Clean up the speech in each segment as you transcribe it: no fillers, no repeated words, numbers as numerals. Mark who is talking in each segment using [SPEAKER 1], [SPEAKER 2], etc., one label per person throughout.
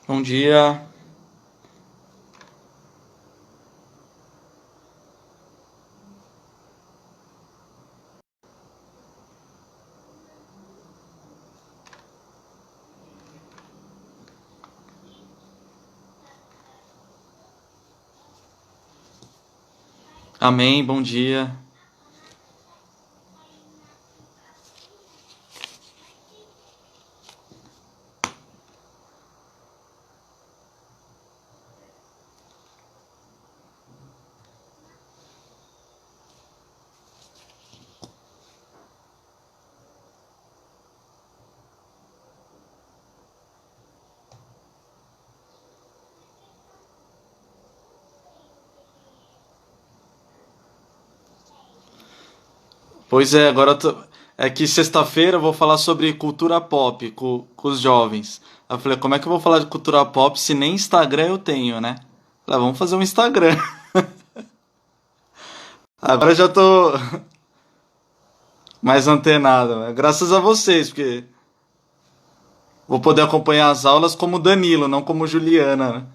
[SPEAKER 1] Bom dia. Amém, bom dia. Pois é, é que sexta-feira eu vou falar sobre cultura pop com os jovens. Aí eu falei, como é que eu vou falar de cultura pop se nem Instagram eu tenho, né? Falei, vamos fazer um Instagram. Agora eu já tô mais antenado, né? Graças a vocês, porque vou poder acompanhar as aulas como Danilo, não como Juliana, né?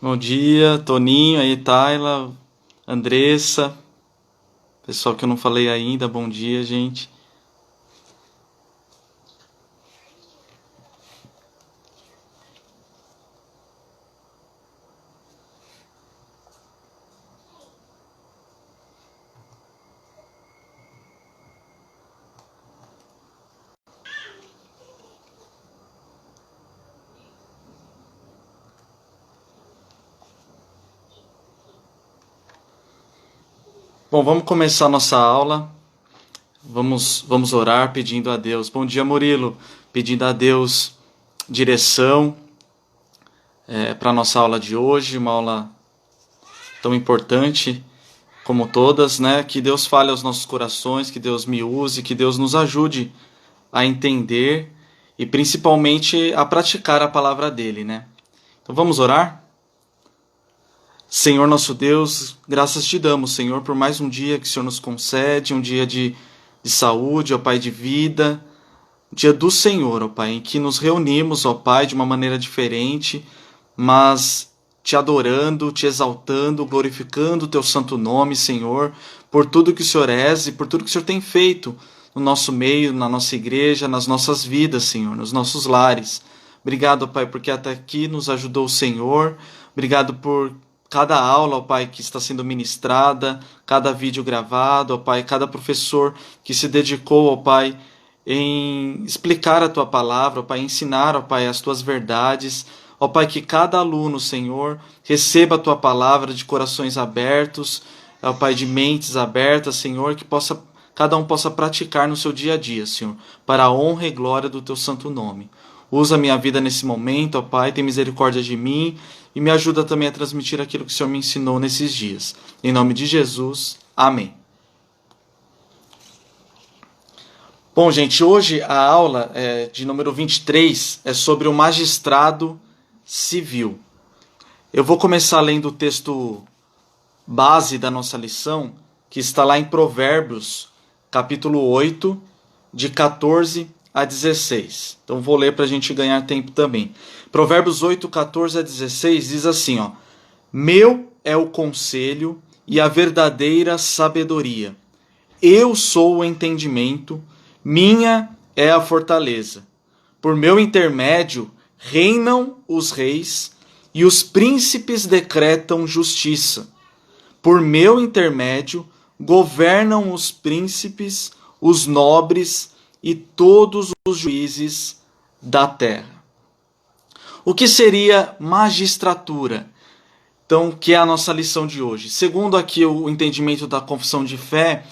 [SPEAKER 1] Bom dia, Toninho, aí, Tayla, Andressa, pessoal que eu não falei ainda, bom dia, gente. Bom, vamos começar a nossa aula. Vamos orar pedindo a Deus. Bom dia, Murilo. Pedindo a Deus direção para a nossa aula de hoje, uma aula tão importante como todas, né? Que Deus fale aos nossos corações, que Deus me use, que Deus nos ajude a entender e principalmente a praticar a palavra dele, né? Então vamos orar? Senhor nosso Deus, graças te damos, Senhor, por mais um dia que o Senhor nos concede, um dia de saúde, ó Pai, de vida, dia do Senhor, ó Pai, em que nos reunimos, ó Pai, de uma maneira diferente, mas te adorando, te exaltando, glorificando o teu santo nome, Senhor, por tudo que o Senhor és e por tudo que o Senhor tem feito no nosso meio, na nossa igreja, nas nossas vidas, Senhor, nos nossos lares. Obrigado, ó Pai, porque até aqui nos ajudou o Senhor. Obrigado por cada aula, ó Pai, que está sendo ministrada, cada vídeo gravado, ó Pai, cada professor que se dedicou, ó Pai, em explicar a tua palavra, ó Pai, ensinar, ó Pai, as tuas verdades. Ó Pai, que cada aluno, Senhor, receba a tua palavra de corações abertos, ó Pai, de mentes abertas, Senhor, que cada um possa praticar no seu dia a dia, Senhor, para a honra e glória do teu santo nome. Usa a minha vida nesse momento, ó Pai, tem misericórdia de mim e me ajuda também a transmitir aquilo que o Senhor me ensinou nesses dias. Em nome de Jesus, amém. Bom, gente, hoje a aula de número 23 é sobre o magistrado civil. Eu vou começar lendo o texto base da nossa lição, que está lá em Provérbios, capítulo 8, de 14 a 16. Então vou ler para a gente ganhar tempo também. Provérbios 8, 14 a 16 diz assim, ó: Meu é o conselho e a verdadeira sabedoria. Eu sou o entendimento, minha é a fortaleza. Por meu intermédio reinam os reis e os príncipes decretam justiça. Por meu intermédio governam os príncipes, os nobres e todos os juízes da terra. O que seria magistratura? Então, que é a nossa lição de hoje. Segundo aqui o entendimento da confissão de fé,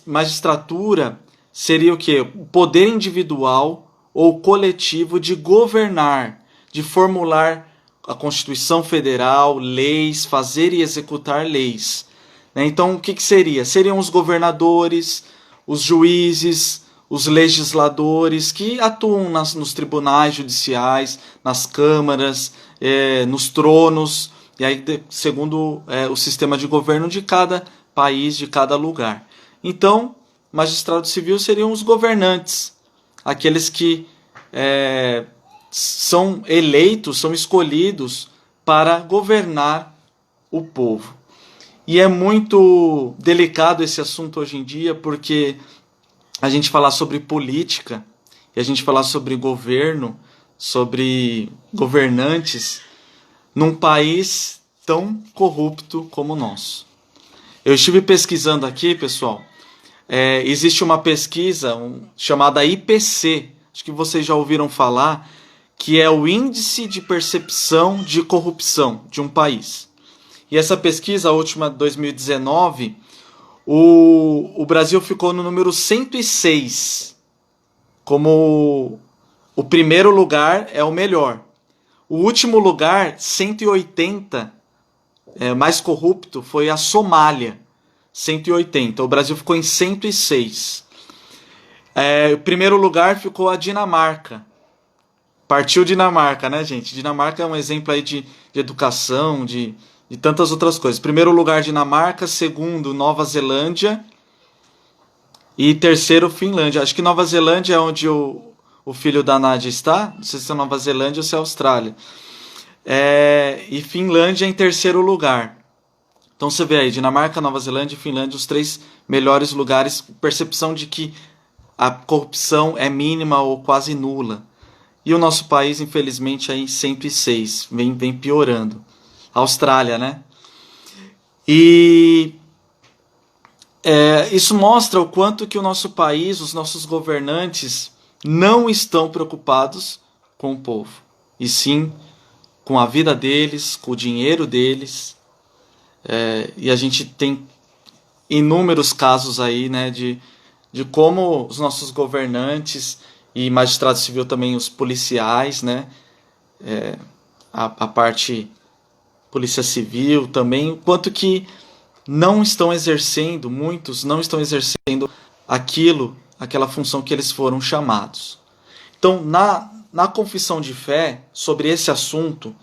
[SPEAKER 1] magistratura seria o quê? O poder individual ou coletivo de governar, de formular a Constituição Federal, leis, fazer e executar leis. Então, o que seria? Seriam os governadores, os juízes, os legisladores que atuam nos tribunais judiciais, nas câmaras, nos tronos, e aí segundo o sistema de governo de cada país, de cada lugar. Então, magistrado civil seriam os governantes, aqueles que são eleitos, são escolhidos para governar o povo. E é muito delicado esse assunto hoje em dia, porque a gente falar sobre política, e a gente falar sobre governo, sobre governantes, num país tão corrupto como o nosso. Eu estive pesquisando aqui, pessoal, existe uma pesquisa chamada IPC, acho que vocês já ouviram falar, que é o Índice de Percepção de Corrupção de um país. E essa pesquisa, a última de 2019, o Brasil ficou no número 106, como o primeiro lugar é o melhor. O último lugar, 180, mais corrupto, foi a Somália, 180. O Brasil ficou em 106. O primeiro lugar ficou a Dinamarca. Partiu Dinamarca, né, gente? Dinamarca é um exemplo aí de educação, de tantas outras coisas. Primeiro lugar, Dinamarca. Segundo, Nova Zelândia. E terceiro, Finlândia. Acho que Nova Zelândia é onde o filho da Nádia está. Não sei se é Nova Zelândia ou se é Austrália. E Finlândia em terceiro lugar. Então você vê aí, Dinamarca, Nova Zelândia e Finlândia, os 3 melhores lugares. Percepção de que a corrupção é mínima ou quase nula. E o nosso país, infelizmente, aí 106. Vem piorando. Austrália, né? E isso mostra o quanto que o nosso país, os nossos governantes, não estão preocupados com o povo, e sim com a vida deles, com o dinheiro deles. E a gente tem inúmeros casos aí, né, de como os nossos governantes e magistrado civil também, os policiais, né, a parte polícia civil também, o quanto que não estão exercendo, muitos não estão exercendo aquela função que eles foram chamados. Então, na confissão de fé, sobre esse assunto,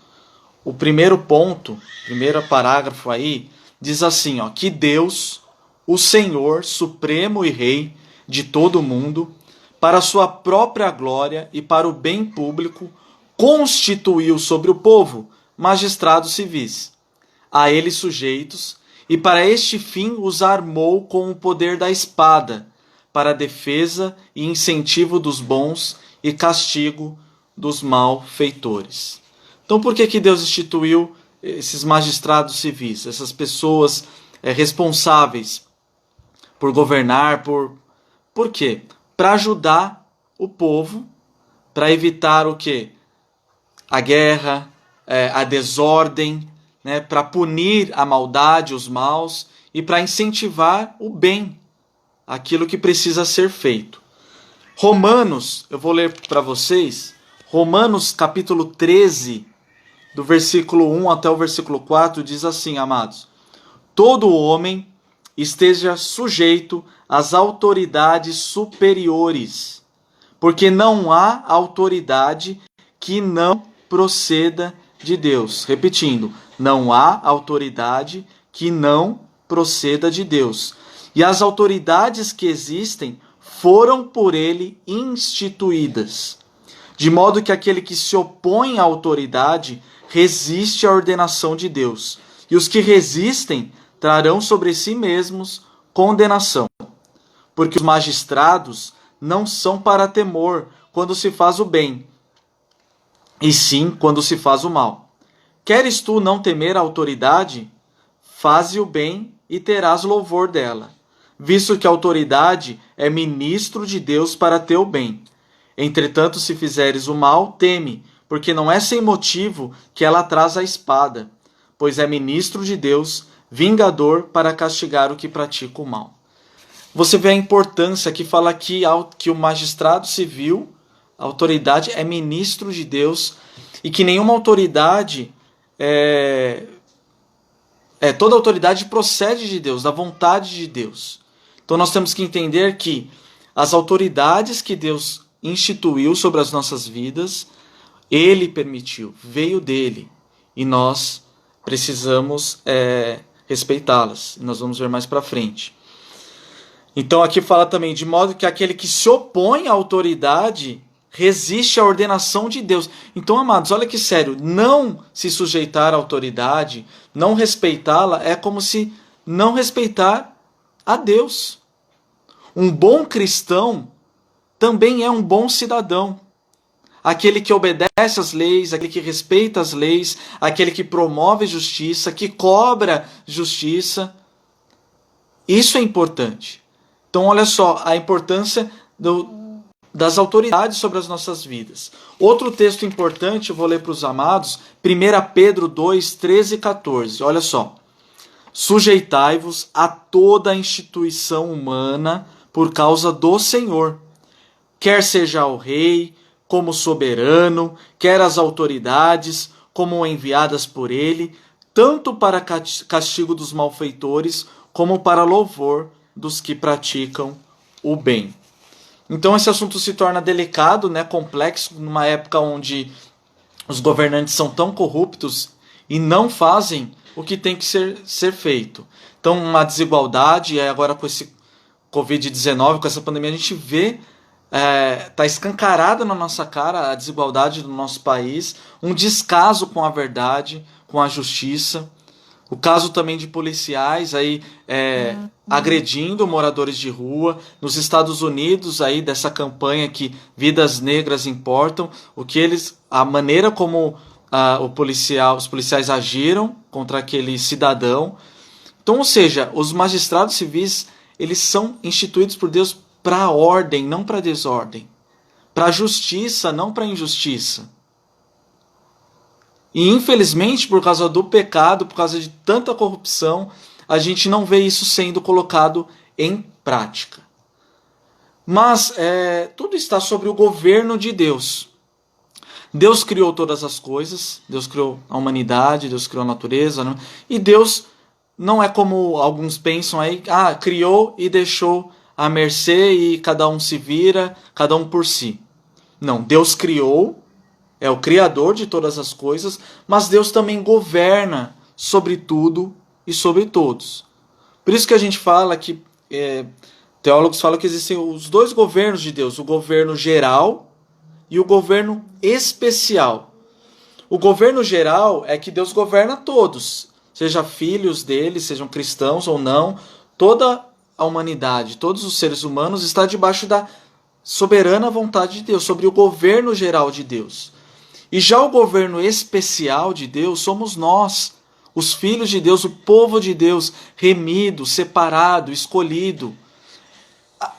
[SPEAKER 1] o primeiro ponto, primeiro parágrafo aí, diz assim, que Deus, o Senhor, Supremo e Rei de todo o mundo, para a sua própria glória e para o bem público, constituiu sobre o povo magistrados civis, a eles sujeitos, e para este fim os armou com o poder da espada, para a defesa e incentivo dos bons e castigo dos malfeitores. Então, por que Deus instituiu esses magistrados civis, essas pessoas responsáveis por governar, por quê? Para ajudar o povo, para evitar o quê? A guerra, a desordem, né? Para punir a maldade, os maus, e para incentivar o bem, aquilo que precisa ser feito. Romanos, eu vou ler para vocês, Romanos capítulo 13, do versículo 1 até o versículo 4, diz assim, amados: todo homem esteja sujeito às autoridades superiores, porque não há autoridade que não proceda de Deus. Repetindo, não há autoridade que não proceda de Deus. E as autoridades que existem foram por ele instituídas, de modo que aquele que se opõe à autoridade resiste à ordenação de Deus, e os que resistem trarão sobre si mesmos condenação, porque os magistrados não são para temor quando se faz o bem, e sim quando se faz o mal. Queres tu não temer a autoridade? Faze o bem e terás louvor dela, visto que a autoridade é ministro de Deus para teu bem. Entretanto, se fizeres o mal, teme, porque não é sem motivo que ela traz a espada, pois é ministro de Deus, vingador para castigar o que pratica o mal. você vê a importância que fala que o magistrado civil, a autoridade, é ministro de Deus e que nenhuma autoridade, toda autoridade procede de Deus, da vontade de Deus. Então nós temos que entender que as autoridades que Deus instituiu sobre as nossas vidas, Ele permitiu, veio dele, e nós precisamos respeitá-las. Nós vamos ver mais para frente. Então aqui fala também, de modo que aquele que se opõe à autoridade resiste à ordenação de Deus. Então, amados, olha que sério, não se sujeitar à autoridade, não respeitá-la, é como se não respeitar a Deus. Um bom cristão também é um bom cidadão. Aquele que obedece às leis, aquele que respeita as leis, aquele que promove justiça, que cobra justiça. Isso é importante. Então, olha só a importância das autoridades sobre as nossas vidas. Outro texto importante, eu vou ler para os amados, 1 Pedro 2, 13 e 14. Olha só. Sujeitai-vos a toda a instituição humana por causa do Senhor, quer seja o rei, como soberano, quer as autoridades, como enviadas por ele, tanto para castigo dos malfeitores, como para louvor dos que praticam o bem. Então esse assunto se torna delicado, complexo, numa época onde os governantes são tão corruptos e não fazem o que tem que ser feito. Então uma desigualdade, agora com esse Covid-19, com essa pandemia, a gente vê, está escancarada na nossa cara a desigualdade do nosso país, um descaso com a verdade, com a justiça. O caso também de policiais agredindo moradores de rua. Nos Estados Unidos, dessa campanha que vidas negras importam, a maneira como os policiais agiram contra aquele cidadão. Então, ou seja, os magistrados civis, eles são instituídos por Deus para a ordem, não para a desordem. Para a justiça, não para a injustiça. E infelizmente, por causa do pecado, por causa de tanta corrupção, a gente não vê isso sendo colocado em prática. Mas tudo está sobre o governo de Deus. Deus criou todas as coisas, Deus criou a humanidade, Deus criou a natureza, né? E Deus não é como alguns pensam aí, criou e deixou à mercê e cada um se vira, cada um por si. Não, Deus criou, é o Criador de todas as coisas, mas Deus também governa sobre tudo e sobre todos. Por isso que a gente fala que, teólogos falam que existem os dois governos de Deus, o governo geral e o governo especial. O governo geral é que Deus governa todos, seja filhos dele, sejam cristãos ou não, toda a humanidade, todos os seres humanos está debaixo da soberana vontade de Deus, sobre o governo geral de Deus. E já o governo especial de Deus somos nós, os filhos de Deus, o povo de Deus, remido, separado, escolhido,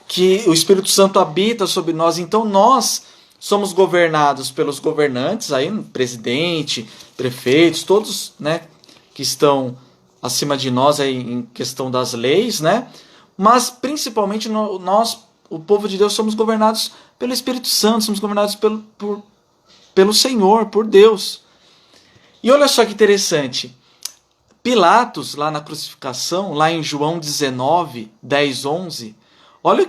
[SPEAKER 1] que o Espírito Santo habita sobre nós. Então nós somos governados pelos governantes, presidente, prefeitos, todos, que estão acima de nós em questão das leis, mas principalmente nós, o povo de Deus, somos governados pelo Espírito Santo, somos governados pelo Senhor, por Deus. E olha só que interessante, Pilatos, lá na crucificação, lá em João 19, 10, 11, olha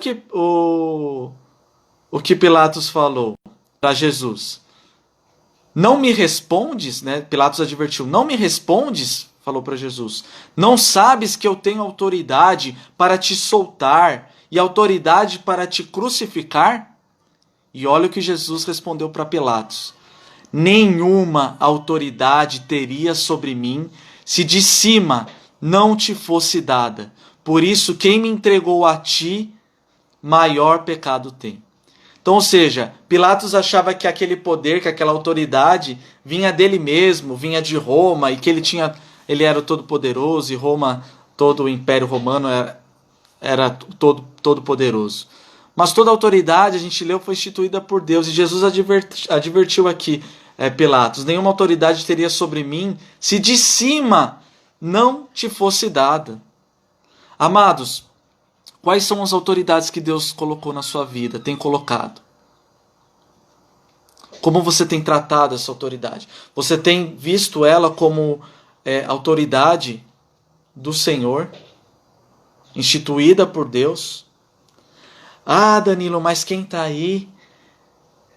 [SPEAKER 1] o que Pilatos falou para Jesus. Não me respondes, Pilatos advertiu, não me respondes, falou para Jesus, não sabes que eu tenho autoridade para te soltar e autoridade para te crucificar? E olha o que Jesus respondeu para Pilatos. Nenhuma autoridade teria sobre mim se de cima não te fosse dada. Por isso, quem me entregou a ti, maior pecado tem. Então, ou seja, Pilatos achava que aquele poder, que aquela autoridade vinha dele mesmo, vinha de Roma, e que ele era o todo-poderoso, e Roma, todo o Império Romano era todo poderoso. Mas toda autoridade, a gente leu, foi instituída por Deus. E Jesus advertiu aqui, Pilatos, nenhuma autoridade teria sobre mim se de cima não te fosse dada. Amados, Quais são as autoridades que Deus colocou na sua vida, tem colocado? Como você tem tratado essa autoridade? Você tem visto ela como autoridade do Senhor, instituída por Deus? Ah, Danilo, mas quem está aí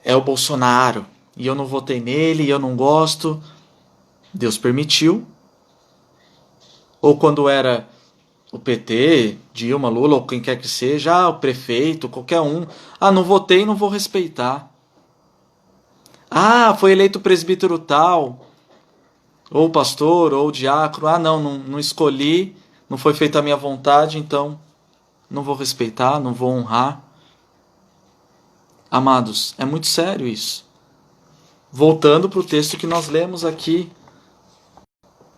[SPEAKER 1] é o Bolsonaro, e eu não votei nele, e eu não gosto. Deus permitiu. Ou quando era o PT, Dilma, Lula, ou quem quer que seja, o prefeito, qualquer um. Ah, não votei, não vou respeitar. Ah, foi eleito presbítero tal, ou pastor, ou diácono. Ah, não escolhi, não foi feita a minha vontade, então não vou respeitar, não vou honrar. Amados, é muito sério isso. Voltando para o texto que nós lemos aqui,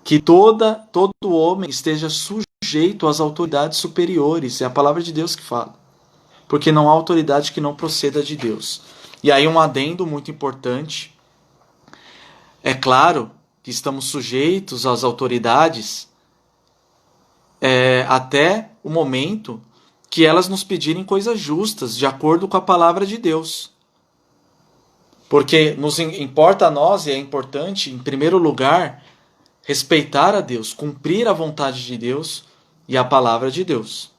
[SPEAKER 1] que todo homem esteja sujeito às autoridades superiores, é a palavra de Deus que fala, porque não há autoridade que não proceda de Deus. E aí um adendo muito importante, é claro que estamos sujeitos às autoridades até o momento que elas nos pedirem coisas justas, de acordo com a palavra de Deus. Porque nos importa a nós, e é importante, em primeiro lugar, respeitar a Deus, cumprir a vontade de Deus e a palavra de Deus.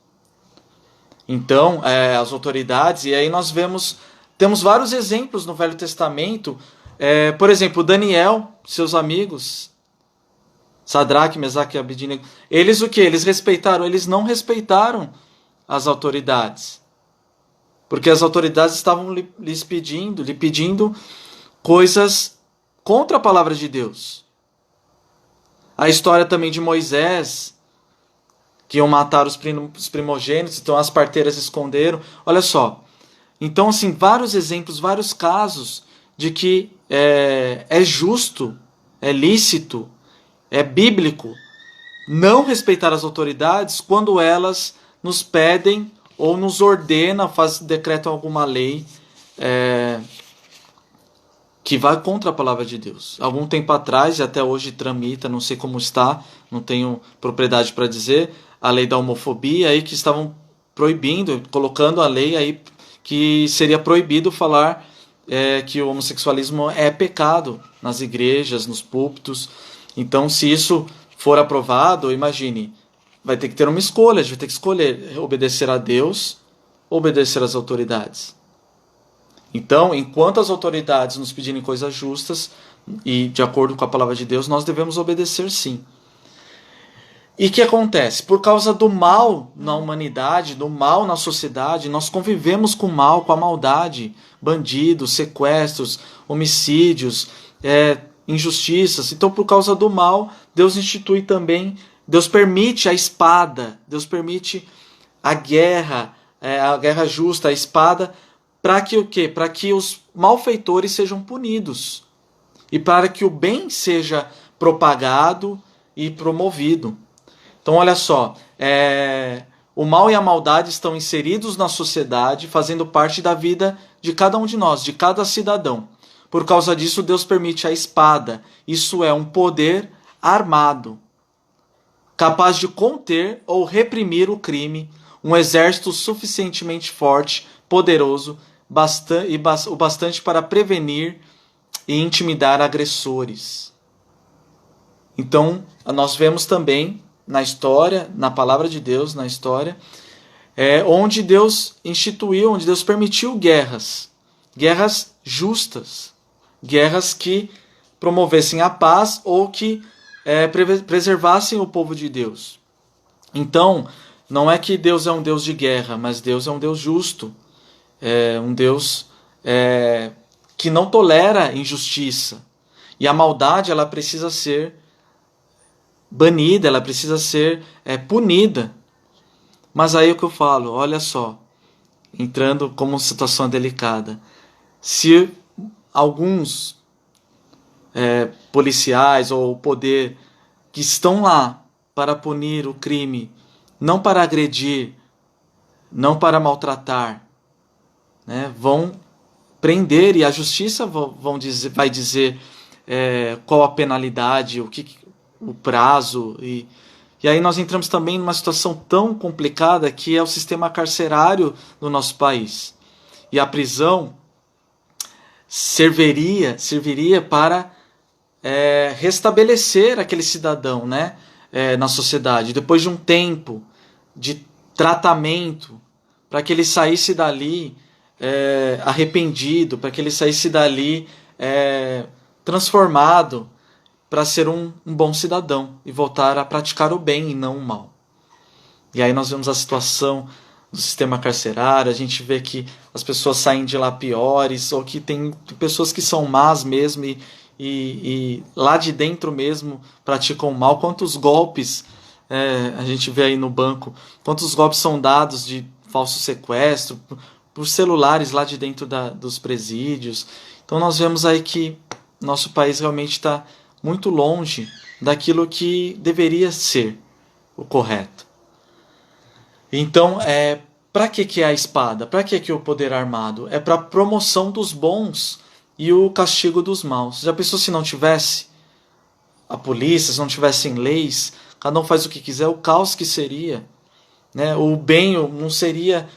[SPEAKER 1] Então, as autoridades, e aí nós temos vários exemplos no Velho Testamento, por exemplo, Daniel, seus amigos, Sadraque, Mesaque e Abednego, eles o que? Eles respeitaram? Eles não respeitaram as autoridades. Porque as autoridades estavam lhe pedindo coisas contra a palavra de Deus. A história também de Moisés, que iam matar os primogênitos, então as parteiras esconderam. Olha só. Então, assim, vários exemplos, vários casos de que é justo, é lícito, é bíblico não respeitar as autoridades quando elas nos pedem ou nos ordenam, decretam alguma lei que vai contra a palavra de Deus. Algum tempo atrás, e até hoje tramita, não sei como está, não tenho propriedade para dizer, a lei da homofobia, aí que estavam proibindo, colocando a lei aí que seria proibido falar que o homossexualismo é pecado nas igrejas, nos púlpitos. Então, se isso for aprovado, imagine, vai ter que ter uma escolha, a gente vai ter que escolher obedecer a Deus ou obedecer às autoridades. Então, enquanto as autoridades nos pedirem coisas justas e de acordo com a palavra de Deus, nós devemos obedecer sim. E o que acontece? Por causa do mal na humanidade, do mal na sociedade, nós convivemos com o mal, com a maldade, bandidos, sequestros, homicídios, injustiças. Então, por causa do mal, Deus institui também, Deus permite a espada, Deus permite a guerra justa, a espada, para que o quê? Para que os malfeitores sejam punidos e para que o bem seja propagado e promovido. Então, olha só, o mal e a maldade estão inseridos na sociedade, fazendo parte da vida de cada um de nós, de cada cidadão. Por causa disso, Deus permite a espada. Isso é um poder armado, capaz de conter ou reprimir o crime, um exército suficientemente forte, poderoso, o bastante para prevenir e intimidar agressores. Então, nós vemos também na história, na palavra de Deus, na história, onde Deus instituiu, onde Deus permitiu guerras justas, guerras que promovessem a paz ou que preservassem o povo de Deus. Então, não é que Deus é um Deus de guerra, mas Deus é um Deus justo, um Deus que não tolera injustiça. E a maldade, ela precisa ser banida, ela precisa ser punida. Mas aí é o que eu falo, olha só, entrando como uma situação delicada. Se alguns policiais ou poder que estão lá para punir o crime, não para agredir, não para maltratar, vão prender e a justiça vai dizer qual a penalidade, o prazo e E aí nós entramos também numa situação tão complicada que é o sistema carcerário do nosso país. E a prisão serviria para restabelecer aquele cidadão, né, na sociedade, depois de um tempo de tratamento, para que ele saísse dali arrependido, para que ele saísse dali transformado, para ser um bom cidadão e voltar a praticar o bem e não o mal. E aí nós vemos a situação do sistema carcerário, a gente vê que as pessoas saem de lá piores, ou que tem pessoas que são más mesmo e lá de dentro mesmo praticam o mal. Quantos golpes a gente vê aí no banco, quantos golpes são dados de falso sequestro por celulares lá de dentro dos presídios. Então nós vemos aí que nosso país realmente está muito longe daquilo que deveria ser o correto. Então, para que é a espada? Para que é o poder armado? É para a promoção dos bons e o castigo dos maus. Já pensou se não tivesse a polícia, se não tivessem leis, cada um faz o que quiser, o caos que seria, né? O bem não seria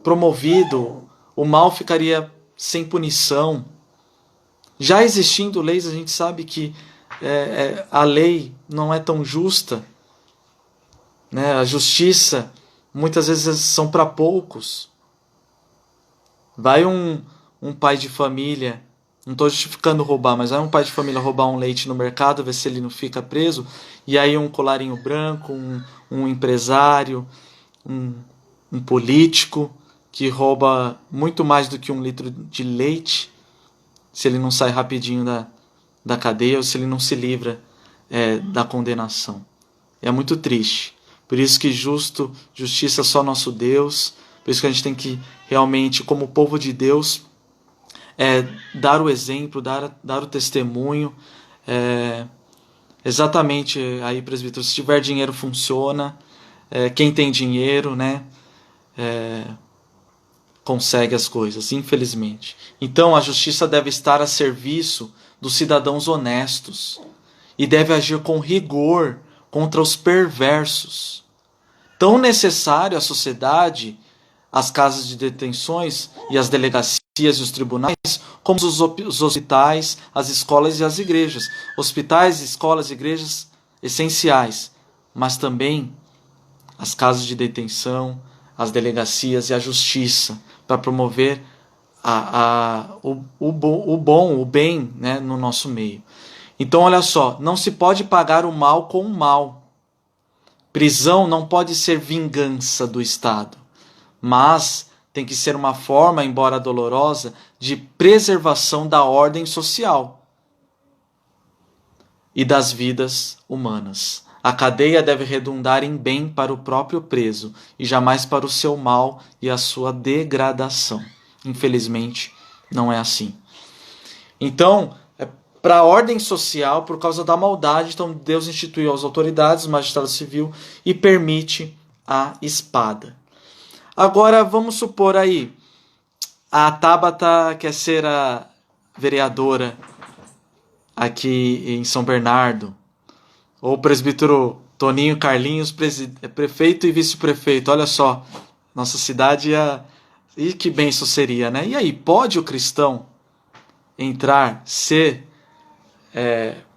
[SPEAKER 1] promovido, o mal ficaria sem punição. Já existindo leis, a gente sabe que a lei não é tão justa, né? A justiça muitas vezes são para poucos. Vai um pai de família, não estou justificando roubar, mas vai um pai de família roubar um leite no mercado, ver se ele não fica preso, e aí um colarinho branco, um empresário, um político que rouba muito mais do que 1 litro de leite, se ele não sai rapidinho da cadeia ou se ele não se livra da condenação. É muito triste. Por isso que justiça é só nosso Deus. Por isso que a gente tem que realmente, como povo de Deus, dar o exemplo, dar o testemunho. Exatamente aí, presbítero, se tiver dinheiro funciona. Quem tem dinheiro, né, consegue as coisas, infelizmente. Então a justiça deve estar a serviço dos cidadãos honestos e deve agir com rigor contra os perversos. Tão necessário à sociedade as casas de detenções e as delegacias e os tribunais, como os hospitais, as escolas e as igrejas. Hospitais, escolas e igrejas essenciais, mas também as casas de detenção, as delegacias e a justiça, para promover o bem, né, no nosso meio. Então, olha só, não se pode pagar o mal com o mal. Prisão não pode ser vingança do Estado, mas tem que ser uma forma, embora dolorosa, de preservação da ordem social e das vidas humanas. A cadeia deve redundar em bem para o próprio preso e jamais para o seu mal e a sua degradação. Infelizmente, não é assim. Então, para a ordem social, por causa da maldade, então Deus instituiu as autoridades, o magistrado civil, e permite a espada. Agora, vamos supor aí, a Tabata quer ser a vereadora aqui em São Bernardo, ou o presbítero Toninho Carlinhos, prefeito e vice-prefeito. Olha só, nossa cidade e que bênção seria, né? E aí, pode o cristão entrar, ser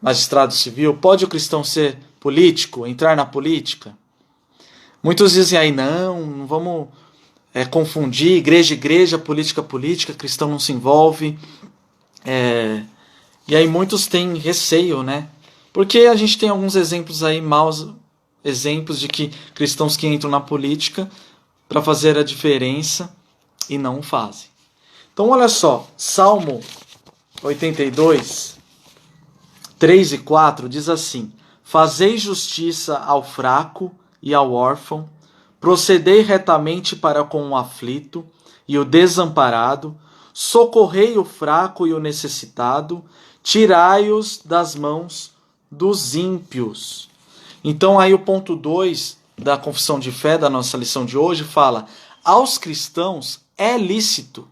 [SPEAKER 1] magistrado civil? Pode o cristão ser político, entrar na política? Muitos dizem aí, não vamos confundir igreja, política, cristão não se envolve. E aí muitos têm receio, né? Porque a gente tem alguns exemplos aí, maus exemplos de que cristãos que entram na política para fazer a diferença e não o fazem. Então olha só, Salmo 82, 3 e 4 diz assim: Fazei justiça ao fraco e ao órfão, procedei retamente para com o aflito e o desamparado, socorrei o fraco e o necessitado, tirai-os das mãos dos ímpios. Então aí o ponto 2 da confissão de fé da nossa lição de hoje fala: aos cristãos é lícito,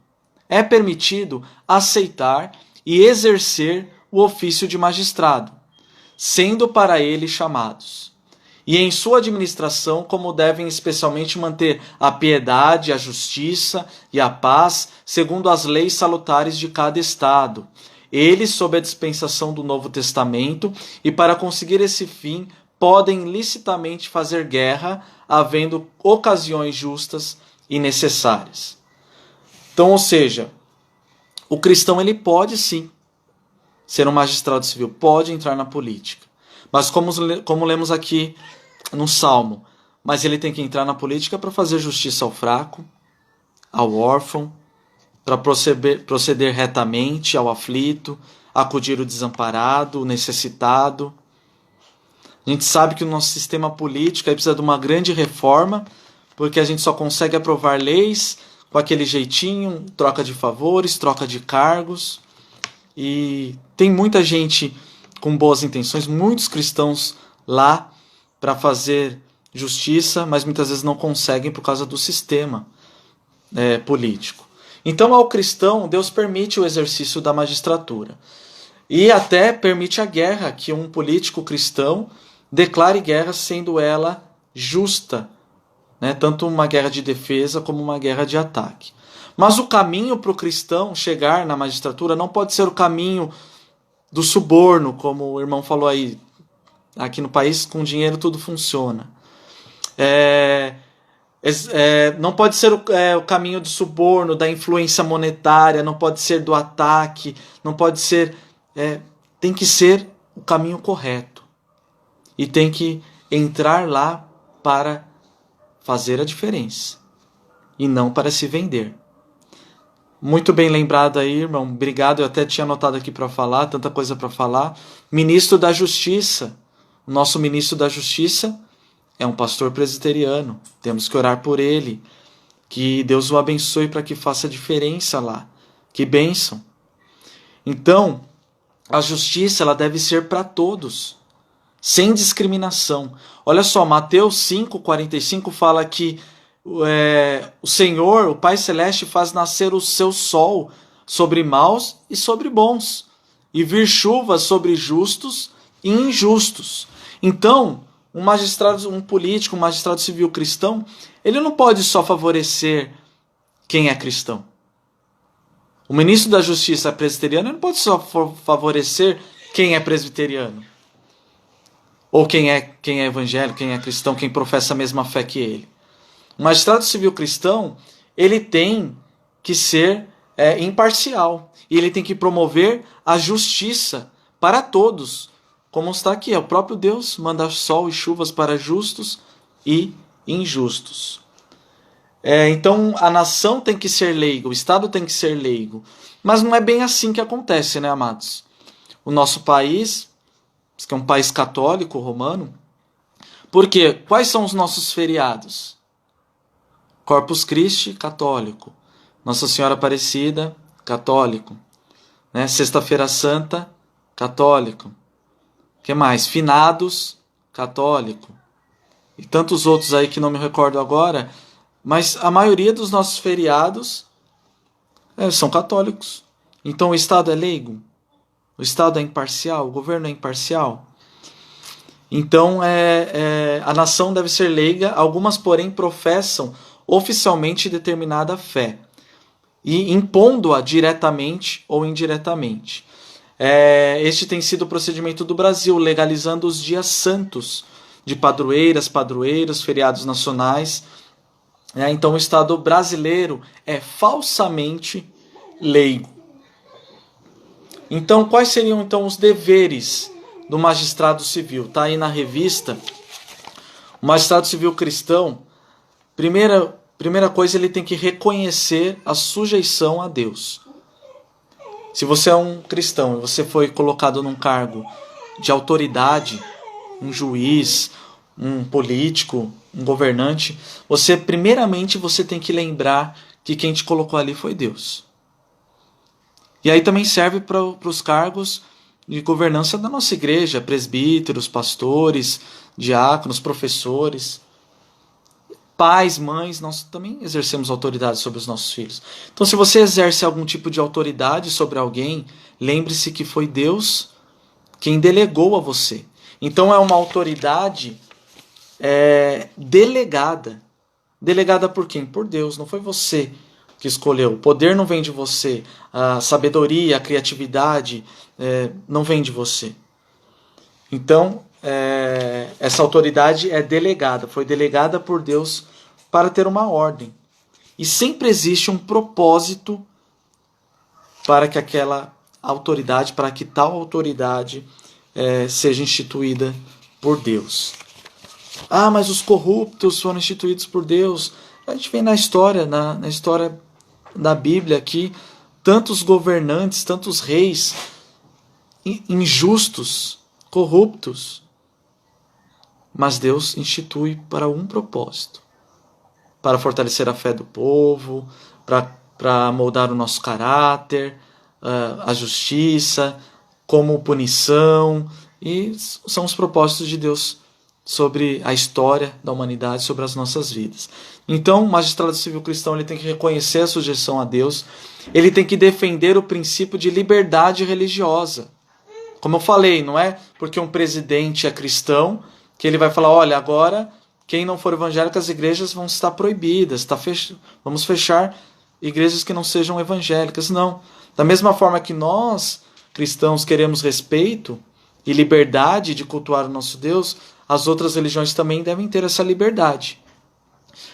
[SPEAKER 1] é permitido aceitar e exercer o ofício de magistrado, sendo para ele chamados. e em sua administração como devem especialmente manter a piedade, a justiça e a paz, segundo as leis salutares de cada estado. Eles, sob a dispensação do Novo Testamento, e para conseguir esse fim, podem licitamente fazer guerra, havendo ocasiões justas e necessárias. Então, ou seja, o cristão ele pode sim ser um magistrado civil, pode entrar na política. Mas como lemos aqui no Salmo, mas ele tem que entrar na política para fazer justiça ao fraco, ao órfão, para proceder retamente ao aflito, acudir o desamparado, o necessitado. A gente sabe que o nosso sistema político aí precisa de uma grande reforma, porque a gente só consegue aprovar leis com aquele jeitinho, troca de favores, troca de cargos. E tem muita gente com boas intenções, muitos cristãos lá para fazer justiça, mas muitas vezes não conseguem por causa do sistema político. Então, ao cristão, Deus permite o exercício da magistratura. E até permite a guerra, que um político cristão declare guerra sendo ela justa, né? Tanto uma guerra de defesa como uma guerra de ataque. Mas o caminho para o cristão chegar na magistratura não pode ser o caminho do suborno, como o irmão falou aí. Aqui no país, com dinheiro tudo funciona. Não pode ser o caminho do suborno, da influência monetária, não pode ser do ataque, não pode ser... tem que ser o caminho correto. E tem que entrar lá para fazer a diferença. E não para se vender. Muito bem lembrado aí, irmão. Obrigado, eu até tinha anotado aqui para falar, tanta coisa para falar. Ministro da Justiça. O nosso ministro da Justiça é um pastor presbiteriano. Temos que orar por ele. Que Deus o abençoe para que faça diferença lá. Que bênção. Então, a justiça ela deve ser para todos, sem discriminação. Olha só, Mateus 5,45 fala que o Senhor, o Pai Celeste, faz nascer o seu sol sobre maus e sobre bons, e vir chuva sobre justos e injustos. Então, um magistrado, um político, um magistrado civil cristão, ele não pode só favorecer quem é cristão. O ministro da Justiça presbiteriano não pode só favorecer quem é presbiteriano. Ou quem é evangélico, quem é cristão, quem professa a mesma fé que ele. O magistrado civil cristão, ele tem que ser imparcial. E ele tem que promover a justiça para todos. Como está aqui, o próprio Deus manda sol e chuvas para justos e injustos. Então a nação tem que ser leiga, o Estado tem que ser leigo. Mas não é bem assim que acontece, né, amados? O nosso país, que é um país católico, romano, porque quais são os nossos feriados? Corpus Christi, católico. Nossa Senhora Aparecida, católico. Né? Sexta-feira Santa, católico. O que mais? Finados, católico. E tantos outros aí que não me recordo agora. Mas a maioria dos nossos feriados são católicos. Então o Estado é leigo? O Estado é imparcial? O governo é imparcial? Então a nação deve ser leiga. Algumas, porém, professam oficialmente determinada fé, e impondo-a diretamente ou indiretamente. Este tem sido o procedimento do Brasil, legalizando os dias santos de padroeiros, feriados nacionais. Então o Estado brasileiro é falsamente leigo. Então quais seriam então os deveres do magistrado civil? Está aí na revista. O magistrado civil cristão, primeira coisa, ele tem que reconhecer a sujeição a Deus. Se você é um cristão e você foi colocado num cargo de autoridade, um juiz, um político, um governante, primeiramente você tem que lembrar que quem te colocou ali foi Deus. E aí também serve para os cargos de governança da nossa igreja, presbíteros, pastores, diáconos, professores, pais, mães. Nós também exercemos autoridade sobre os nossos filhos. Então, se você exerce algum tipo de autoridade sobre alguém, lembre-se que foi Deus quem delegou a você. Então é uma autoridade delegada. Delegada por quem? Por Deus. Não foi você que escolheu. O poder não vem de você. A sabedoria, a criatividade não vem de você. Então, essa autoridade é delegada. Foi delegada por Deus para ter uma ordem. E sempre existe um propósito para que aquela autoridade, para que tal autoridade seja instituída por Deus. Ah, mas os corruptos foram instituídos por Deus. A gente vê na história, na história da Bíblia aqui, tantos governantes, tantos reis injustos, corruptos. Mas Deus institui para um propósito. Para fortalecer a fé do povo, para moldar o nosso caráter, a justiça, como punição. E são os propósitos de Deus sobre a história da humanidade, sobre as nossas vidas. Então, o magistrado civil cristão ele tem que reconhecer a sujeição a Deus, ele tem que defender o princípio de liberdade religiosa. Como eu falei, não é porque um presidente é cristão que ele vai falar, olha, agora quem não for evangélico, as igrejas vão estar proibidas, vamos fechar igrejas que não sejam evangélicas. Não. Da mesma forma que nós, cristãos, queremos respeito e liberdade de cultuar o nosso Deus, as outras religiões também devem ter essa liberdade.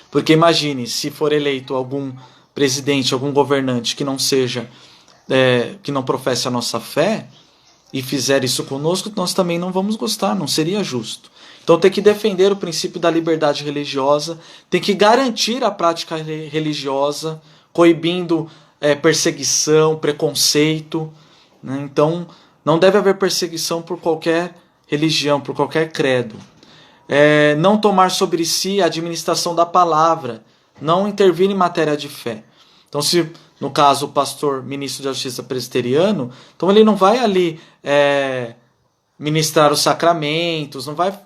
[SPEAKER 1] Porque imagine, se for eleito algum presidente, algum governante que não seja, que não professe a nossa fé, e fizer isso conosco, nós também não vamos gostar, não seria justo. Então tem que defender o princípio da liberdade religiosa, tem que garantir a prática religiosa, coibindo perseguição, preconceito. Né? Então não deve haver perseguição por qualquer religião, por qualquer credo. Não tomar sobre si a administração da palavra, não intervir em matéria de fé. Então se no caso o pastor ministro da Justiça presbiteriano, então ele não vai ali ministrar os sacramentos, não vai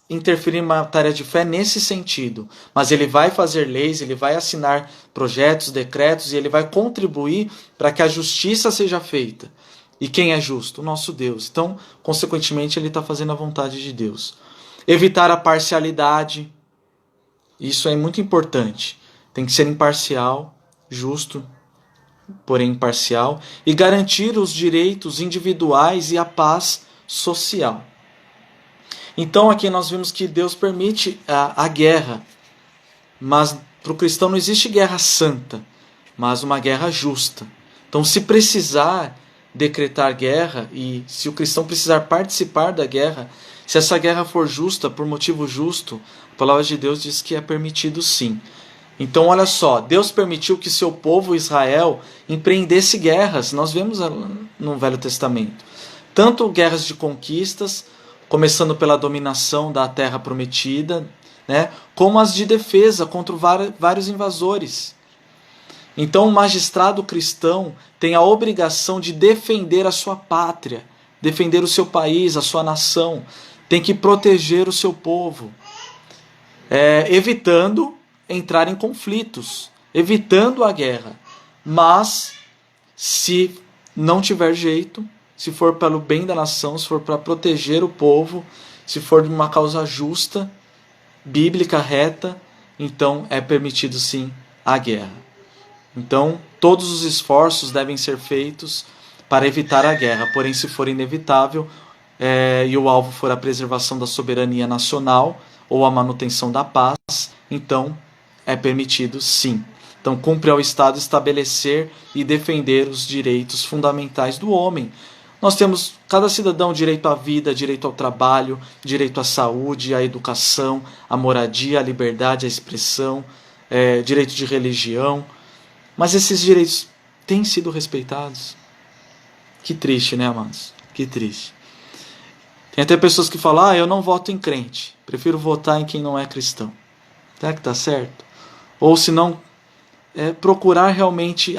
[SPEAKER 1] interferir em matéria de fé nesse sentido, mas ele vai fazer leis, ele vai assinar projetos, decretos e ele vai contribuir para que a justiça seja feita. E quem é justo? O nosso Deus. Então, consequentemente, ele está fazendo a vontade de Deus. Evitar a parcialidade, isso é muito importante. Tem que ser imparcial, justo, porém imparcial, e garantir os direitos individuais e a paz social. Então aqui nós vimos que Deus permite a guerra, mas para o cristão não existe guerra santa, mas uma guerra justa. Então se precisar decretar guerra e se o cristão precisar participar da guerra, se essa guerra for justa, por motivo justo, a palavra de Deus diz que é permitido sim. Então olha só, Deus permitiu que seu povo Israel empreendesse guerras, nós vemos no Velho Testamento. Tanto guerras de conquistas, começando pela dominação da terra prometida, né, como as de defesa contra vários invasores. Então o magistrado cristão tem a obrigação de defender a sua pátria, defender o seu país, a sua nação, tem que proteger o seu povo, evitando entrar em conflitos, evitando a guerra. Mas, se não tiver jeito, se for pelo bem da nação, se for para proteger o povo, se for de uma causa justa, bíblica, reta, então é permitido sim a guerra. Então, todos os esforços devem ser feitos para evitar a guerra, porém, se for inevitável e o alvo for a preservação da soberania nacional ou a manutenção da paz, então é permitido sim. Então, cumpre ao Estado estabelecer e defender os direitos fundamentais do homem. Nós temos, cada cidadão, direito à vida, direito ao trabalho, direito à saúde, à educação, à moradia, à liberdade, à expressão, direito de religião. Mas esses direitos têm sido respeitados? Que triste, né, amados? Que triste. Tem até pessoas que falam, eu não voto em crente, prefiro votar em quem não é cristão. Será que está certo? Ou se não, procurar realmente,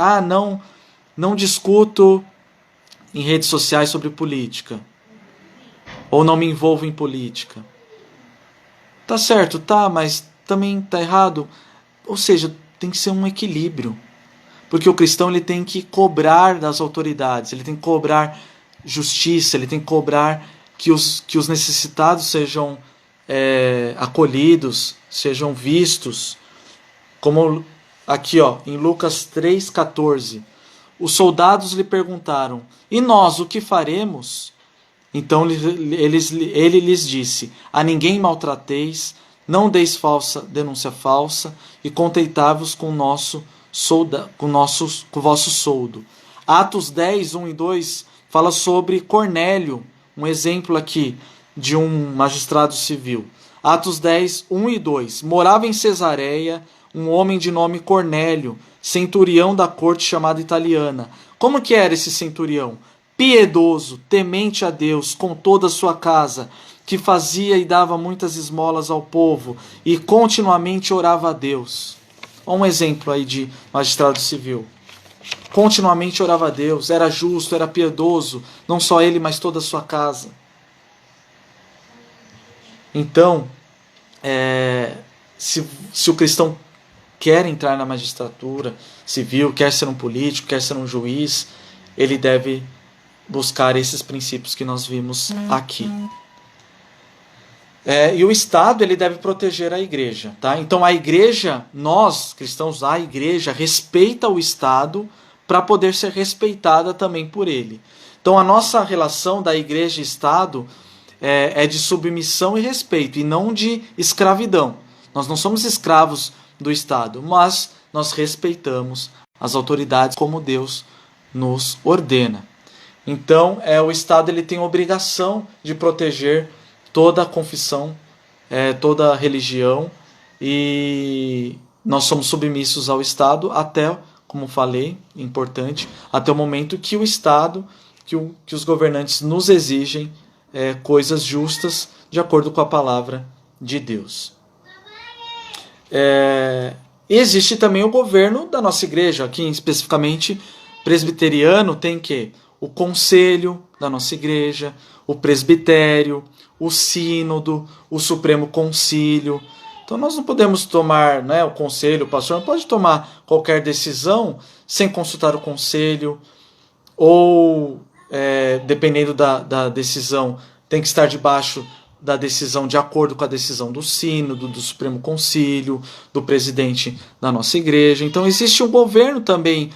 [SPEAKER 1] não discuto em redes sociais sobre política, ou não me envolvo em política. Tá certo, mas também tá errado. Ou seja, tem que ser um equilíbrio, porque o cristão ele tem que cobrar das autoridades, ele tem que cobrar justiça, ele tem que cobrar que os necessitados sejam acolhidos, sejam vistos. Como aqui em Lucas 3,14, os soldados lhe perguntaram: e nós o que faremos? Então ele lhes disse: a ninguém maltrateis, não deis denúncia falsa, e contentai-vos com o vosso soldo. Atos 10, 1 e 2 fala sobre Cornélio, um exemplo aqui de um magistrado civil. Atos 10, 1 e 2. Morava em Cesareia um homem de nome Cornélio, centurião da corte chamada italiana. Como que era esse centurião? Piedoso, temente a Deus, com toda a sua casa, que fazia e dava muitas esmolas ao povo, e continuamente orava a Deus. Um exemplo aí de magistrado civil. Continuamente orava a Deus, era justo, era piedoso, não só ele, mas toda a sua casa. Então, se o cristão quer entrar na magistratura civil, quer ser um político, quer ser um juiz, ele deve buscar esses princípios que nós vimos aqui. E o Estado, ele deve proteger a igreja. Tá? Então a igreja, nós cristãos, a igreja respeita o Estado para poder ser respeitada também por ele. Então a nossa relação da igreja e Estado é de submissão e respeito, e não de escravidão. Nós não somos escravos do Estado, mas nós respeitamos as autoridades como Deus nos ordena. Então, o Estado ele tem a obrigação de proteger toda a confissão, toda a religião, e nós somos submissos ao Estado até, como falei, importante, até o momento que o Estado, que os governantes nos exigem coisas justas de acordo com a palavra de Deus. Existe também o governo da nossa igreja, aqui especificamente presbiteriano, tem que o conselho da nossa igreja, o presbitério, o sínodo, o supremo concílio. Então nós não podemos tomar, o conselho, o pastor não pode tomar qualquer decisão sem consultar o conselho, ou dependendo da decisão, tem que estar debaixo da decisão de acordo com a decisão do sínodo, do supremo concílio, do presidente da nossa igreja. Então existe um governo também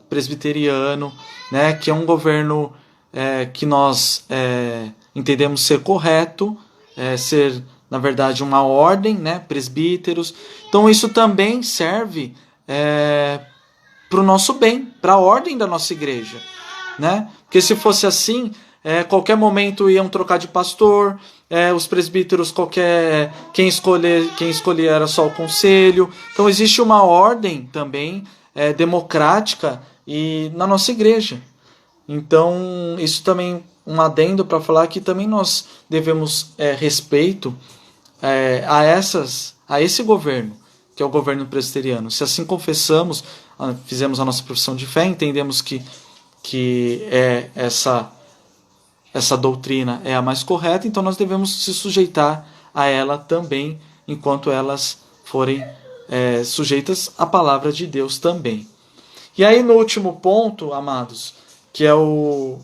[SPEAKER 1] presbiteriano, que é um governo que nós entendemos ser correto, ser, na verdade, uma ordem, presbíteros. Então isso também serve para o nosso bem, para a ordem da nossa igreja. Porque se fosse assim, qualquer momento iam trocar de pastor, os presbíteros, quem escolher era só o conselho. Então existe uma ordem também democrática e na nossa igreja. Então isso também um adendo para falar que também nós devemos respeito a esse governo, que é o governo presbiteriano. Se assim confessamos, fizemos a nossa profissão de fé, entendemos que essa doutrina é a mais correta, então nós devemos se sujeitar a ela também, enquanto elas forem sujeitas à palavra de Deus também. E aí no último ponto, amados, que é o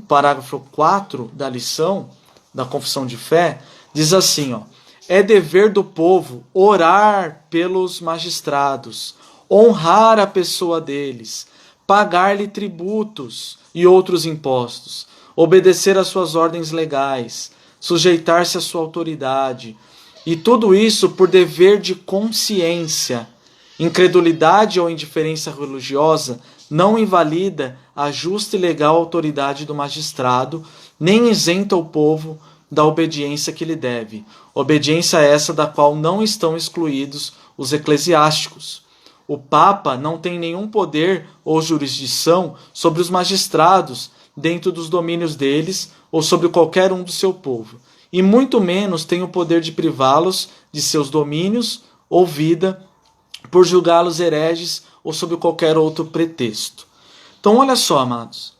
[SPEAKER 1] parágrafo 4 da lição da confissão de fé, diz assim, é dever do povo orar pelos magistrados, honrar a pessoa deles, pagar-lhe tributos e outros impostos, obedecer às suas ordens legais, sujeitar-se à sua autoridade, e tudo isso por dever de consciência. Incredulidade ou indiferença religiosa não invalida a justa e legal autoridade do magistrado, nem isenta o povo da obediência que lhe deve. Obediência essa da qual não estão excluídos os eclesiásticos. O Papa não tem nenhum poder ou jurisdição sobre os magistrados dentro dos domínios deles ou sobre qualquer um do seu povo, e muito menos tem o poder de privá-los de seus domínios ou vida por julgá-los hereges ou sob qualquer outro pretexto. Então olha só, amados,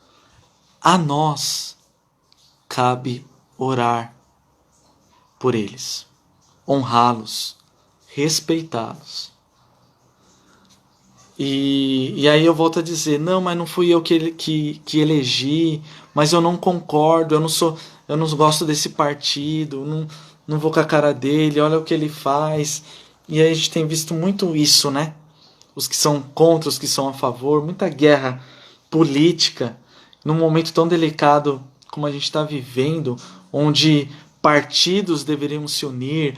[SPEAKER 1] a nós cabe orar por eles, honrá-los, respeitá-los. E aí eu volto a dizer, não, mas não fui eu que elegi, mas eu não concordo, eu não gosto desse partido, não vou com a cara dele, olha o que ele faz. E aí a gente tem visto muito isso, né? Os que são contra, os que são a favor, muita guerra política, num momento tão delicado como a gente está vivendo, onde partidos deveriam se unir,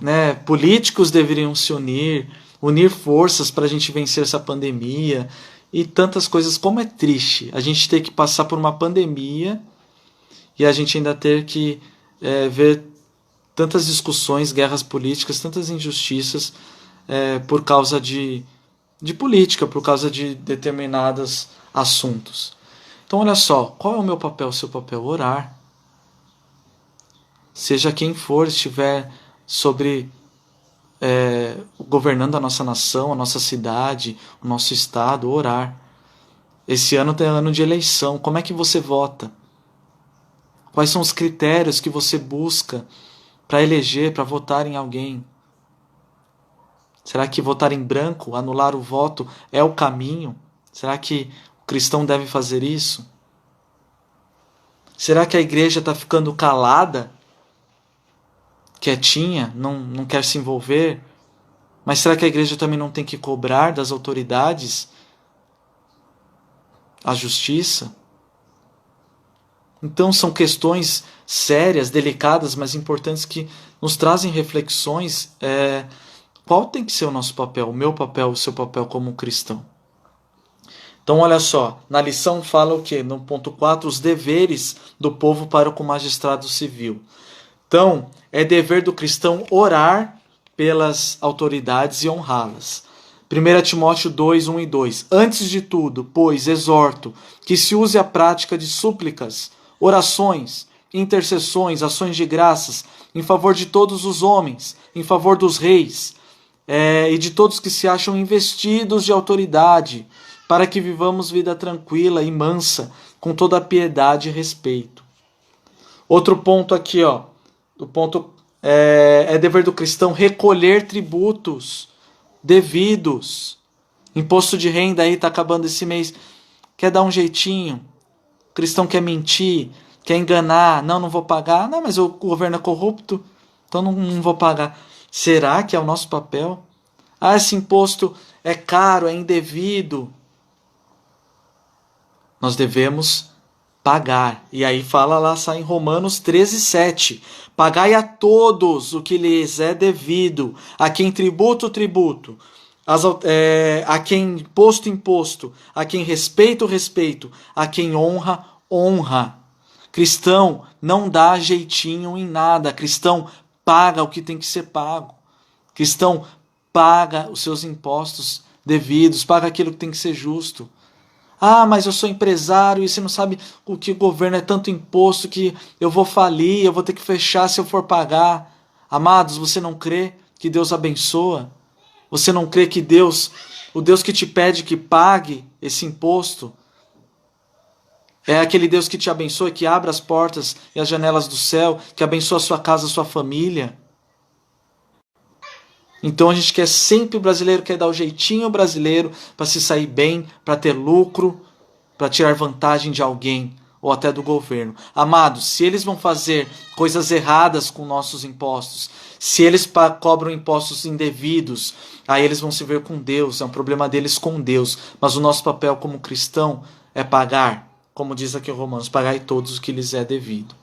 [SPEAKER 1] né, políticos deveriam se unir, unir forças para a gente vencer essa pandemia e tantas coisas. Como é triste a gente ter que passar por uma pandemia e a gente ainda ter que ver tantas discussões, guerras políticas, tantas injustiças por causa de política, por causa de determinados assuntos. Então olha só, qual é o meu papel? O seu papel? Orar. Seja quem for, estiver governando a nossa nação, a nossa cidade, o nosso estado, orar. Esse ano é ano de eleição. Como é que você vota? Quais são os critérios que você busca para eleger, para votar em alguém? Será que votar em branco, anular o voto, é o caminho? Será que o cristão deve fazer isso? Será que a igreja está ficando calada? Quietinha? Não quer se envolver? Mas será que a igreja também não tem que cobrar das autoridades a justiça? Então são questões sérias, delicadas, mas importantes que nos trazem reflexões. Qual tem que ser o nosso papel, o meu papel, o seu papel como cristão? Então olha só, na lição fala o quê? No ponto 4, os deveres do povo para com o magistrado civil. Então, é dever do cristão orar pelas autoridades e honrá-las. 1 Timóteo 2, 1 e 2. Antes de tudo, pois, exorto que se use a prática de súplicas, orações, intercessões, ações de graças, em favor de todos os homens, em favor dos reis, e de todos que se acham investidos de autoridade, para que vivamos vida tranquila e mansa, com toda a piedade e respeito. Outro ponto aqui, o ponto é dever do cristão recolher tributos devidos. Imposto de renda aí está acabando esse mês. Quer dar um jeitinho? O cristão quer mentir, quer enganar. Não vou pagar. Não, mas o governo é corrupto, então não vou pagar. Será que é o nosso papel? Esse imposto é caro, é indevido. Nós devemos pagar. E aí fala lá, sai em Romanos 13, 7. Pagai a todos o que lhes é devido, a quem tributo, tributo, a quem imposto, imposto, a quem respeito, respeito, a quem honra, honra. Cristão não dá jeitinho em nada. Cristão paga o que tem que ser pago. Cristão paga os seus impostos devidos, paga aquilo que tem que ser justo. Mas eu sou empresário e você não sabe o que o governo é tanto imposto que eu vou falir, eu vou ter que fechar se eu for pagar. Amados, você não crê que Deus abençoa? Você não crê que Deus, o Deus que te pede que pague esse imposto, é aquele Deus que te abençoa, que abre as portas e as janelas do céu, que abençoa a sua casa, a sua família? Então a gente quer sempre, o brasileiro quer dar o jeitinho brasileiro para se sair bem, para ter lucro, para tirar vantagem de alguém ou até do governo. Amados, se eles vão fazer coisas erradas com nossos impostos, se eles cobram impostos indevidos, aí eles vão se ver com Deus, é um problema deles com Deus. Mas o nosso papel como cristão é pagar, como diz aqui em Romanos, pagai todos o que lhes é devido.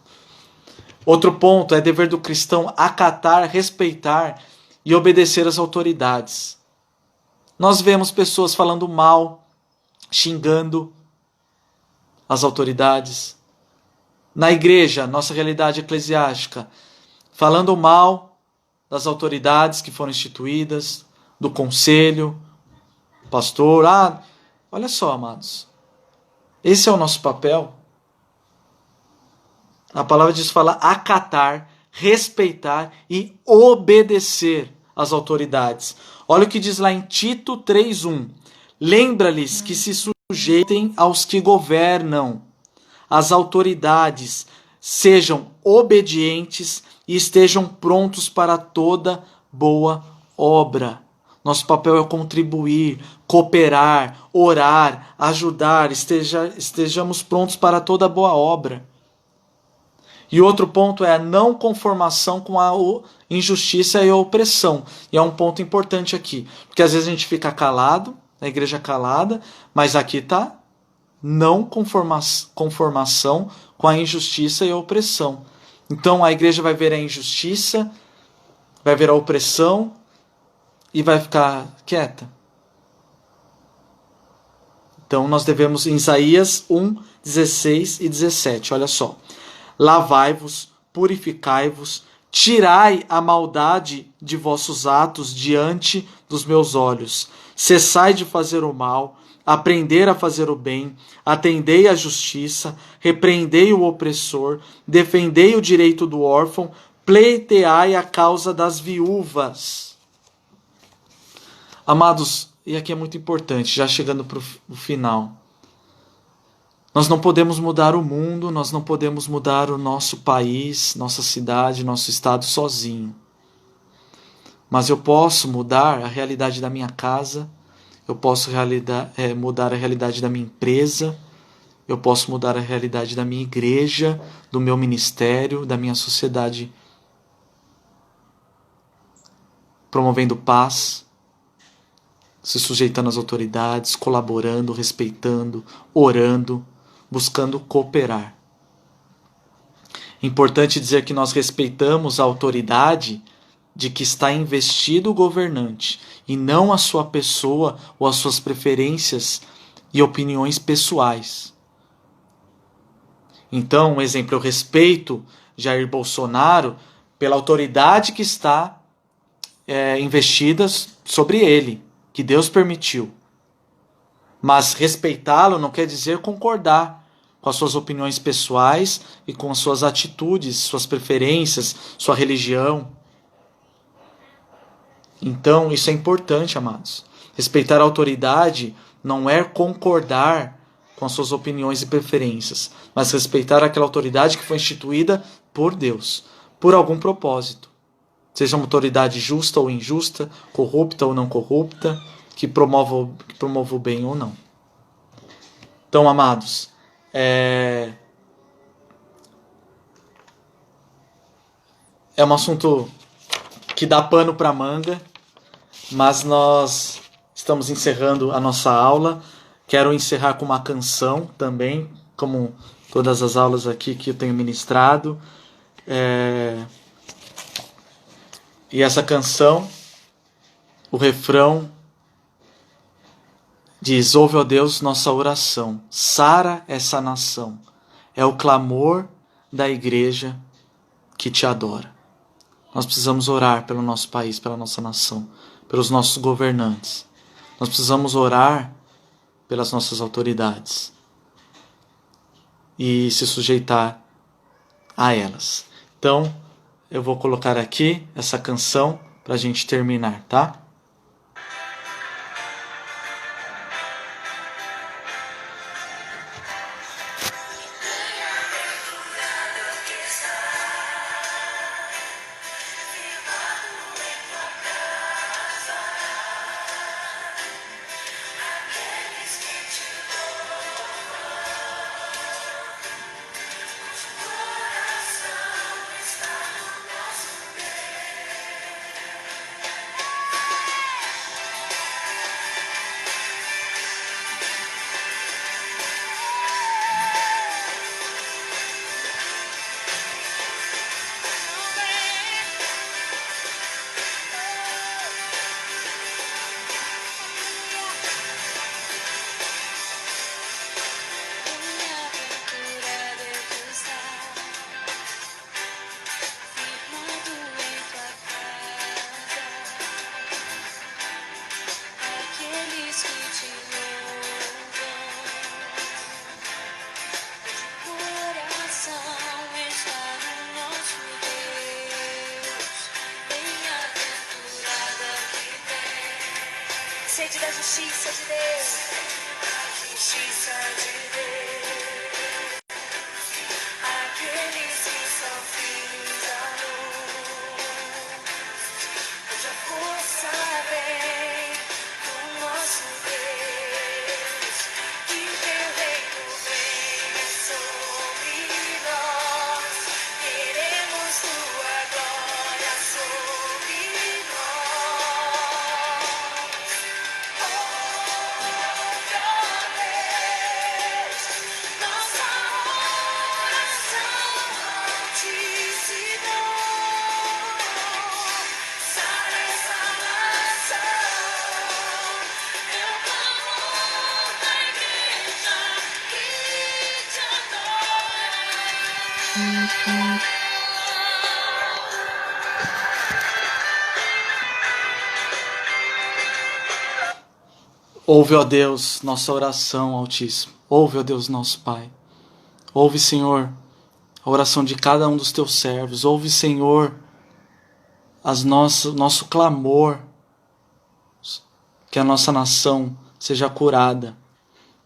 [SPEAKER 1] Outro ponto é dever do cristão acatar, respeitar e obedecer às autoridades. Nós vemos pessoas falando mal, xingando as autoridades. Na igreja, nossa realidade eclesiástica, falando mal das autoridades que foram instituídas, do conselho, pastor. Olha só, amados. Esse é o nosso papel. A palavra diz fala acatar, respeitar e obedecer às autoridades. Olha o que diz lá em Tito 3:1. Lembra-lhes que se sujeitem aos que governam, as autoridades, sejam obedientes e estejam prontos para toda boa obra. Nosso papel é contribuir, cooperar, orar, ajudar, estejamos prontos para toda boa obra. E outro ponto é a não conformação com a injustiça e a opressão. E é um ponto importante aqui, porque às vezes a gente fica calado, a igreja calada, mas aqui está não conformação com a injustiça e a opressão. Então a igreja vai ver a injustiça, vai ver a opressão e vai ficar quieta. Então nós devemos, em Isaías 1, 16 e 17, olha só. Lavai-vos, purificai-vos, tirai a maldade de vossos atos diante dos meus olhos. Cessai de fazer o mal, aprender a fazer o bem, atendei à justiça, repreendei o opressor, defendei o direito do órfão, pleiteai a causa das viúvas. Amados, e aqui é muito importante, já chegando para o final. Nós não podemos mudar o mundo, nós não podemos mudar o nosso país, nossa cidade, nosso estado sozinho. Mas eu posso mudar a realidade da minha casa, eu posso mudar a realidade da minha empresa, eu posso mudar a realidade da minha igreja, do meu ministério, da minha sociedade, promovendo paz, se sujeitando às autoridades, colaborando, respeitando, orando, buscando cooperar. Importante dizer que nós respeitamos a autoridade de que está investido o governante e não a sua pessoa ou as suas preferências e opiniões pessoais. Então, um exemplo, eu respeito Jair Bolsonaro pela autoridade que está investida sobre ele, que Deus permitiu. Mas respeitá-lo não quer dizer concordar com as suas opiniões pessoais e com as suas atitudes, suas preferências, sua religião. Então, isso é importante, amados. Respeitar a autoridade não é concordar com as suas opiniões e preferências, mas respeitar aquela autoridade que foi instituída por Deus, por algum propósito. Seja uma autoridade justa ou injusta, corrupta ou não corrupta, que promova o bem ou não. Então, amados, é um assunto que dá pano para manga, mas nós estamos encerrando a nossa aula. Quero encerrar com uma canção também, como todas as aulas aqui que eu tenho ministrado. E essa canção, o refrão diz: ouve, ó Deus, nossa oração, sara essa nação. É o clamor da igreja que te adora. Nós precisamos orar pelo nosso país, pela nossa nação, pelos nossos governantes. Nós precisamos orar pelas nossas autoridades e se sujeitar a elas. Então, eu vou colocar aqui essa canção para a gente terminar, tá?
[SPEAKER 2] Sede da justiça de Deus, a justiça de Deus, aqueles que são filhos da luz, cuja força vem do nosso Deus, que teu reino vem sobre nós,
[SPEAKER 1] Ouve, ó Deus, nossa oração, Altíssimo. Ouve, ó Deus, nosso Pai. Ouve, Senhor, a oração de cada um dos teus servos. Ouve, Senhor, nosso clamor, que a nossa nação seja curada,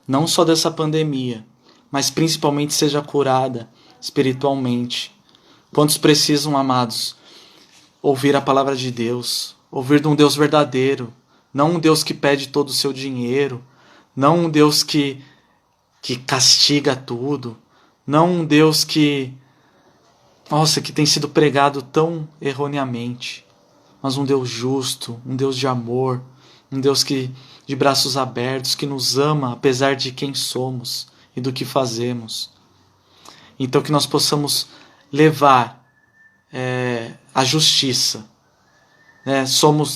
[SPEAKER 1] não só dessa pandemia, mas principalmente seja curada espiritualmente. Quantos precisam, amados, ouvir a palavra de Deus, ouvir de um Deus verdadeiro, não um Deus que pede todo o seu dinheiro, não um Deus que castiga tudo, não um Deus que tem sido pregado tão erroneamente, mas um Deus justo, um Deus de amor, um Deus de braços abertos, que nos ama apesar de quem somos e do que fazemos. Então que nós possamos levar a justiça.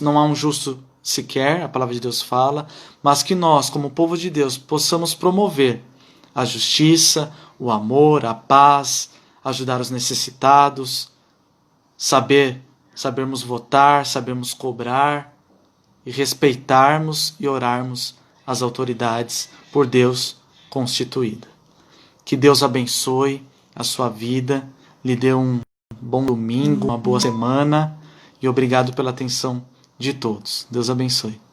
[SPEAKER 1] Não há um justo sequer, a palavra de Deus fala, mas que nós, como povo de Deus, possamos promover a justiça, o amor, a paz, ajudar os necessitados, sabermos votar, sabermos cobrar e respeitarmos e orarmos as autoridades por Deus constituída. Que Deus abençoe a sua vida, lhe dê um bom domingo, uma boa semana e obrigado pela atenção de todos. Deus abençoe.